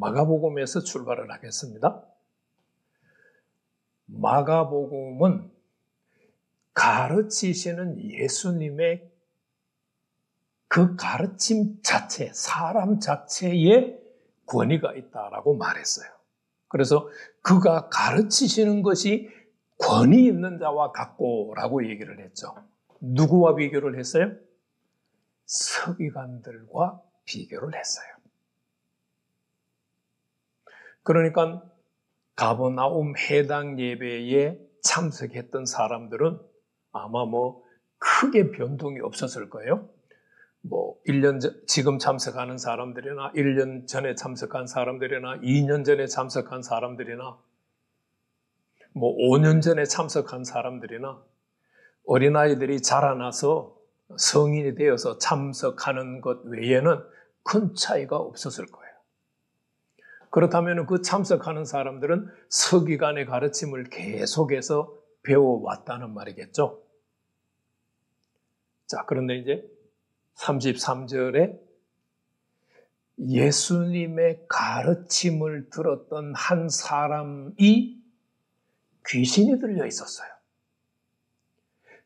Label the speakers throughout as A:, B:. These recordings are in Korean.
A: 마가복음에서 출발을 하겠습니다. 마가복음은 가르치시는 예수님의 그 가르침 자체, 사람 자체에 권위가 있다라고 말했어요. 그래서 그가 가르치시는 것이 권위 있는 자와 같고라고 얘기를 했죠. 누구와 비교를 했어요? 서기관들과 비교를 했어요. 그러니까 가버나움 해당 예배에 참석했던 사람들은 아마 크게 변동이 없었을 거예요. 1년 전, 지금 참석하는 사람들이나 1년 전에 참석한 사람들이나 2년 전에 참석한 사람들이나 5년 전에 참석한 사람들이나 어린아이들이 자라나서 성인이 되어서 참석하는 것 외에는 큰 차이가 없었을 거예요. 그렇다면 그 참석하는 사람들은 서기관의 가르침을 계속해서 배워왔다는 말이겠죠. 자, 그런데 이제 33절에 예수님의 가르침을 들었던 한 사람이 귀신이 들려 있었어요.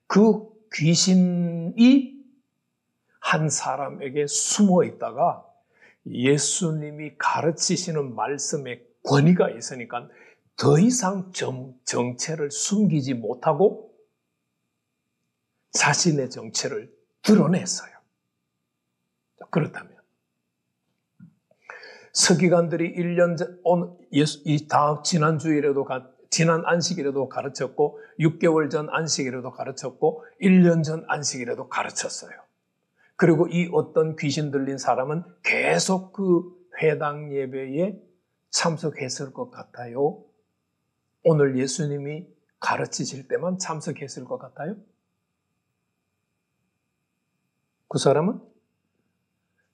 A: 그 귀신이 한 사람에게 숨어 있다가 예수님이 가르치시는 말씀에 권위가 있으니까 더 이상 정체를 숨기지 못하고 자신의 정체를 드러냈어요. 그렇다면 서기관들이 1년 전, 지난 안식일에도 가르쳤고 6개월 전 안식일에도 가르쳤고 1년 전 안식일에도 가르쳤어요. 그리고 이 어떤 귀신 들린 사람은 계속 그 회당 예배에 참석했을 것 같아요. 오늘 예수님이 가르치실 때만 참석했을 것 같아요. 그 사람은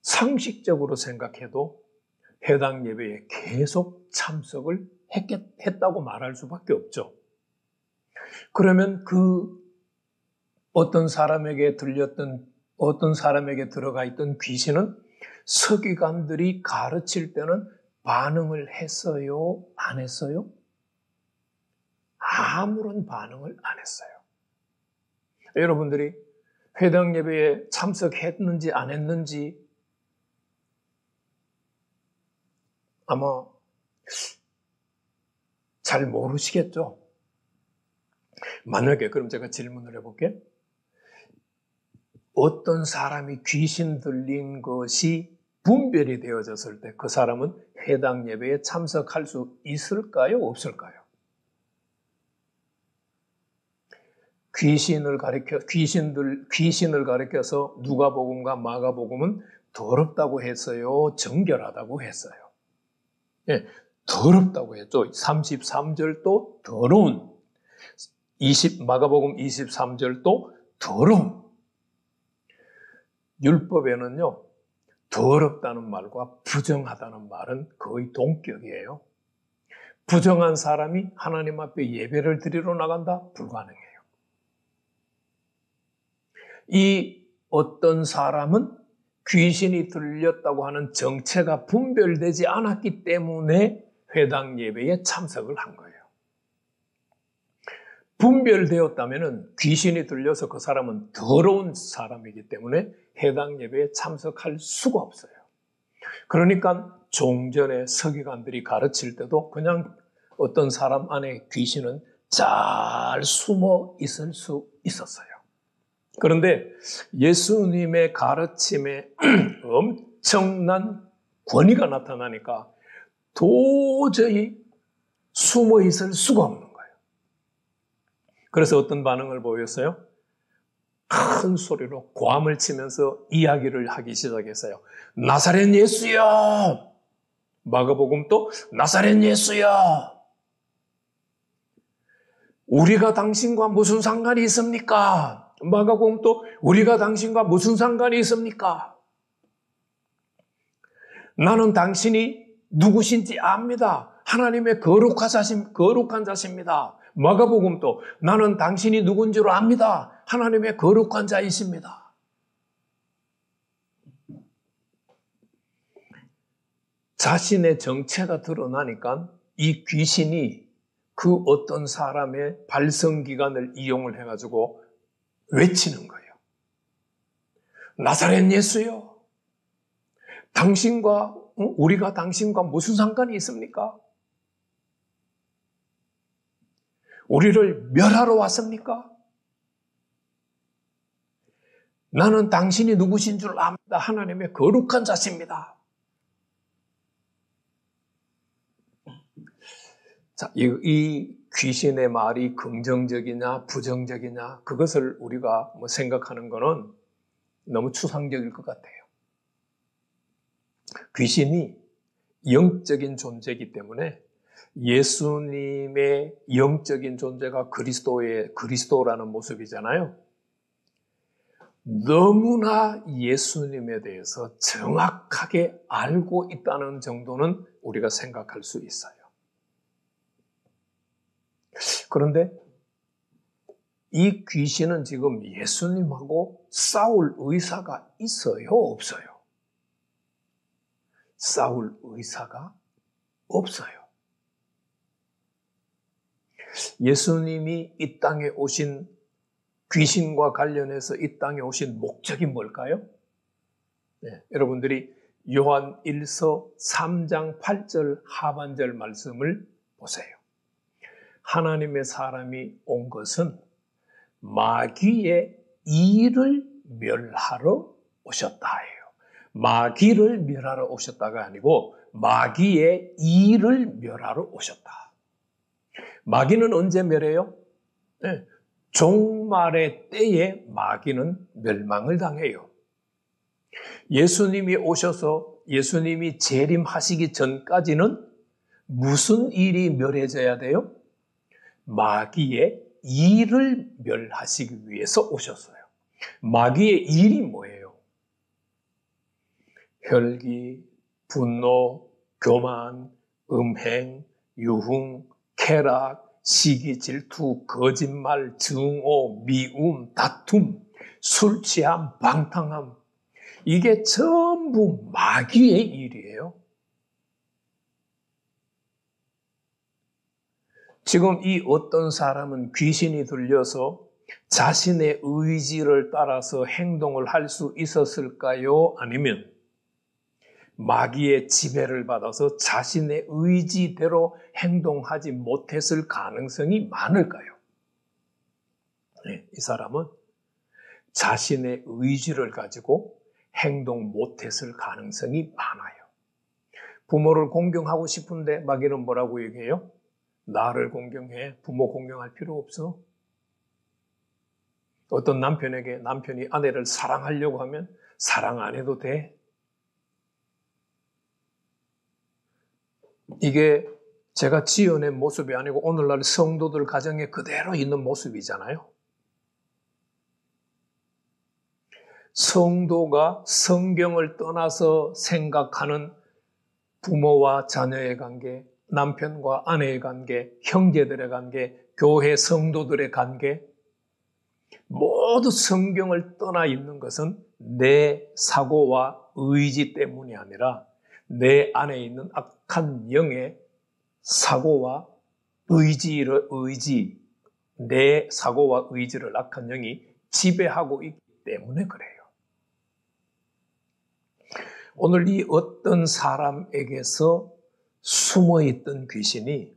A: 상식적으로 생각해도 회당 예배에 계속 참석을 했다고 말할 수밖에 없죠. 그러면 그 어떤 사람에게 들어가 있던 귀신은 서기관들이 가르칠 때는 반응을 했어요? 안 했어요? 아무런 반응을 안 했어요. 여러분들이 회당 예배에 참석했는지 안 했는지 아마 잘 모르시겠죠? 만약에 그럼 제가 질문을 해볼게요. 어떤 사람이 귀신 들린 것이 분별이 되어졌을 때 그 사람은 회당 예배에 참석할 수 있을까요? 없을까요? 귀신을 가리켜서 누가복음과 마가복음은 더럽다고 했어요? 정결하다고 했어요? 예, 더럽다고 했죠. 33절도 더러운, 마가복음 23절도 더러운. 율법에는요, 더럽다는 말과 부정하다는 말은 거의 동격이에요. 부정한 사람이 하나님 앞에 예배를 드리러 나간다? 불가능해요. 이 어떤 사람은 귀신이 들렸다고 하는 정체가 분별되지 않았기 때문에 회당 예배에 참석을 한 거예요. 분별되었다면 귀신이 들려서 그 사람은 더러운 사람이기 때문에 회당 예배에 참석할 수가 없어요. 그러니까 종전에 서기관들이 가르칠 때도 그냥 어떤 사람 안에 귀신은 잘 숨어 있을 수 있었어요. 그런데 예수님의 가르침에 엄청난 권위가 나타나니까 도저히 숨어 있을 수가 없는 거예요. 그래서 어떤 반응을 보였어요? 큰 소리로 고함을 치면서 이야기를 하기 시작했어요. 나사렛 예수야! 마가복음도 나사렛 예수야! 우리가 당신과 무슨 상관이 있습니까? 마가복음도 우리가 당신과 무슨 상관이 있습니까? 나는 당신이 누구신지 압니다. 하나님의 거룩한 자십니다. 마가복음도 나는 당신이 누군지로 압니다. 하나님의 거룩한 자이십니다. 자신의 정체가 드러나니까 이 귀신이 그 어떤 사람의 발성기관을 이용을 해가지고 외치는 거예요. 나사렛 예수요. 우리가 당신과 무슨 상관이 있습니까? 우리를 멸하러 왔습니까? 나는 당신이 누구신 줄 압니다. 하나님의 거룩한 자십니다. 자, 이 귀신의 말이 긍정적이냐 부정적이냐 그것을 우리가 생각하는 것은 너무 추상적일 것 같아요. 귀신이 영적인 존재이기 때문에 예수님의 영적인 존재가 그리스도라는 모습이잖아요. 너무나 예수님에 대해서 정확하게 알고 있다는 정도는 우리가 생각할 수 있어요. 그런데 이 귀신은 지금 예수님하고 싸울 의사가 있어요, 없어요? 싸울 의사가 없어요. 예수님이 이 땅에 오신 귀신과 관련해서 이 땅에 오신 목적이 뭘까요? 네, 여러분들이 요한 1서 3장 8절 하반절 말씀을 보세요. 하나님의 사람이 온 것은 마귀의 일을 멸하러 오셨다예요. 마귀를 멸하러 오셨다가 아니고 마귀의 일을 멸하러 오셨다. 마귀는 언제 멸해요? 네, 종말의 때에 마귀는 멸망을 당해요. 예수님이 오셔서 예수님이 재림하시기 전까지는 무슨 일이 멸해져야 돼요? 마귀의 일을 멸하시기 위해서 오셨어요. 마귀의 일이 뭐예요? 혈기, 분노, 교만, 음행, 유흥, 쾌락, 시기, 질투, 거짓말, 증오, 미움, 다툼, 술 취함, 방탕함. 이게 전부 마귀의 일이에요. 지금 이 어떤 사람은 귀신이 들려서 자신의 의지를 따라서 행동을 할 수 있었을까요? 아니면 마귀의 지배를 받아서 자신의 의지대로 행동하지 못했을 가능성이 많을까요? 네, 이 사람은 자신의 의지를 가지고 행동 못했을 가능성이 많아요. 부모를 공경하고 싶은데 마귀는 뭐라고 얘기해요? 나를 공경해. 부모 공경할 필요 없어. 어떤 남편에게 남편이 아내를 사랑하려고 하면 사랑 안 해도 돼. 이게 제가 지어낸 모습이 아니고 오늘날 성도들 가정에 그대로 있는 모습이잖아요. 성도가 성경을 떠나서 생각하는 부모와 자녀의 관계, 남편과 아내의 관계, 형제들의 관계, 교회 성도들의 관계, 모두 성경을 떠나 있는 것은 내 사고와 의지 때문이 아니라 내 안에 있는 악한 영의 사고와 내 사고와 의지를 악한 영이 지배하고 있기 때문에 그래요. 오늘 이 어떤 사람에게서 숨어있던 귀신이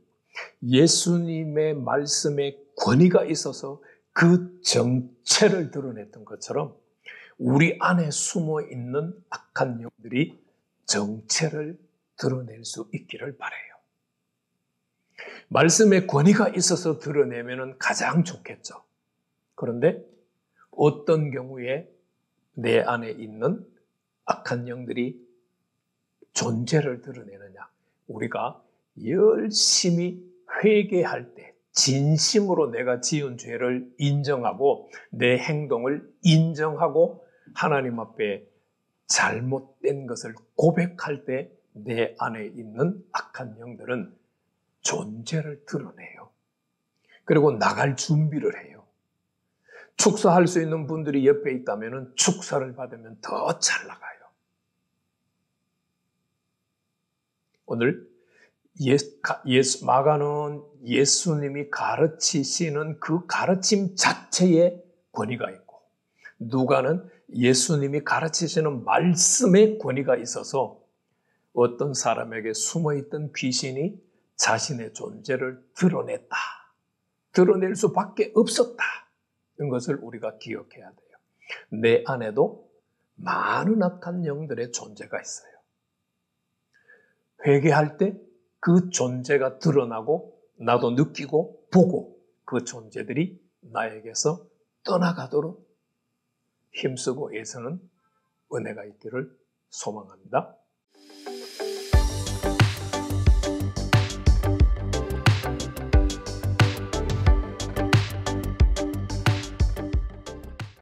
A: 예수님의 말씀에 권위가 있어서 그 정체를 드러냈던 것처럼 우리 안에 숨어있는 악한 영들이 정체를 드러낼 수 있기를 바라요. 말씀에 권위가 있어서 드러내면 가장 좋겠죠. 그런데 어떤 경우에 내 안에 있는 악한 영들이 존재를 드러내느냐? 우리가 열심히 회개할 때 진심으로 내가 지은 죄를 인정하고 내 행동을 인정하고 하나님 앞에 잘못된 것을 고백할 때 내 안에 있는 악한 영들은 존재를 드러내요. 그리고 나갈 준비를 해요. 축사할 수 있는 분들이 옆에 있다면 축사를 받으면 더 잘 나가요. 오늘 마가는 예수님이 가르치시는 그 가르침 자체에 권위가 있고, 누가는 예수님이 가르치시는 말씀에 권위가 있어서 어떤 사람에게 숨어있던 귀신이 자신의 존재를 드러냈다. 드러낼 수밖에 없었다. 이런 것을 우리가 기억해야 돼요. 내 안에도 많은 악한 영들의 존재가 있어요. 회개할 때 그 존재가 드러나고 나도 느끼고 보고 그 존재들이 나에게서 떠나가도록 힘쓰고 애쓰는 은혜가 있기를 소망합니다.